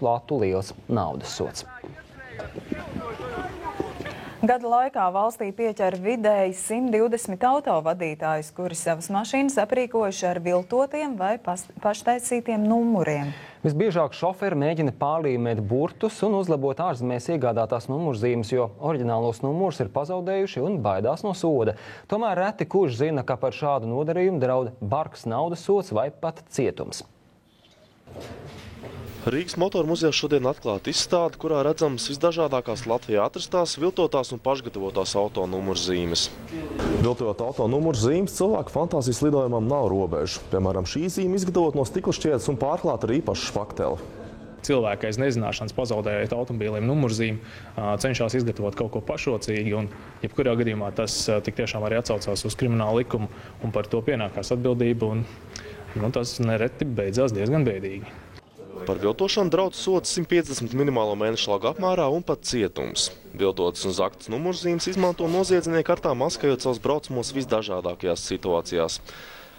latu liels naudas sods. Gada laikā valstī pieķer vidēji 120 autovadītājus, kuri savas mašīnas aprīkojuši ar viltotiem vai paštaisītiem numuriem. Visbiežāk šoferi mēģina pārlīmēt burtus un uzlabot ārzemēs iegādātās numurzīmes, jo oriģinālos numurus ir pazaudējuši un baidās no soda. Tomēr reti kurš zina, ka par šādu nodarījumu draud bargs naudas sods vai pat cietums. Rīgas motoru muzejā šodien atklāta izstāde, kurā redzams visdažādākās Latvijā atrastās, viltotās un pašgatavotās auto numurzīmes. Viltojot auto numurzīmes, cilvēku fantāzijas lidojumam nav robežu. Piemēram, šī zīme izgatavot no stikla šķietes un pārklāta ar īpašu špakteli. Cilvēki aiz nezināšanas pazaudējot automobīliem numurzīmi, cenšas izgatavot kaut ko pašrocīgi, un jebkurā gadījumā tas tik tiešām arī atsaucās uz kriminālu likumu, un par to pienākās atbildība, un tas nereti beidzās diezgan bēdīgi. Par viltošanu draudz sods 150 minimālo mēnešu algu apmērā un pat cietums. Viltotas un zaktas numurzīmes izmanto noziedznieki ar tām maskējot savus braucamos visdažādākajās situācijās.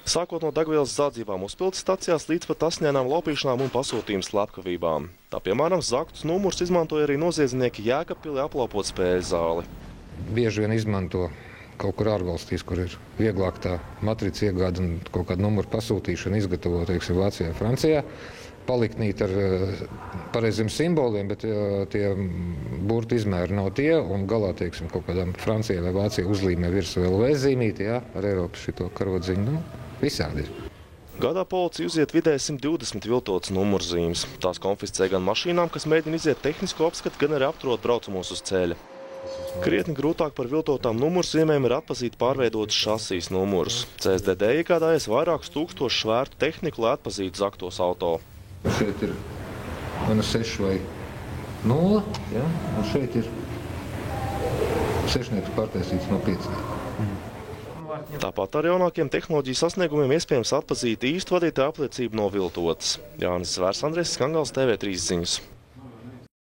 Sākot no degvielas zādzībām uzpildes stacijās līdz pat asņainām laupīšanām un pasūtījumu slepkavībām. Tā piemēram, zaktus numurus izmantoja arī noziedznieki Jēkabpilī aplaupot spēļu zāli. Bieži vien izmanto kaut kur ārvalstīs, kur ir vieglāk tā matrica iegāda un kaut kādu numuru pasūtīšanu izgatavot, teiksim, Vācijā, Francijā. Paliktnīt ar pareiziem simboliem, bet tie burtu izmēri nav tie, un galā, teiksim, kaut kādām Francijai vai Vācijai uzlīmē virsū LV zīmīti, ar Eiropas šito karodziņu, visādi ir. Gadā policija uziet vidēji 120 viltotas numurzīmes. Tās konfiscē gan mašīnām, kas mēģina iziet tehnisko apskatu, gan arī apturot braucamos uz ceļa. Krietni grūtāk par viltotām numurzīmēm ir atpazīt pārveidotas šasijas numurus. CSDD iegādājies vairākus tūkstošus svērtu tehniku, lai atpazītu zaktos auto. Šeit ir 6 vai 0, un šeit ir sešnieks pārtaisīts no 5. Tāpat ar jaunākiem tehnoloģiju sasniegumiem iespējams atpazīt īstu vadītāju apliecību no viltotas. Jānis Zvērs, Andrejs Skangals, TV3 ziņas.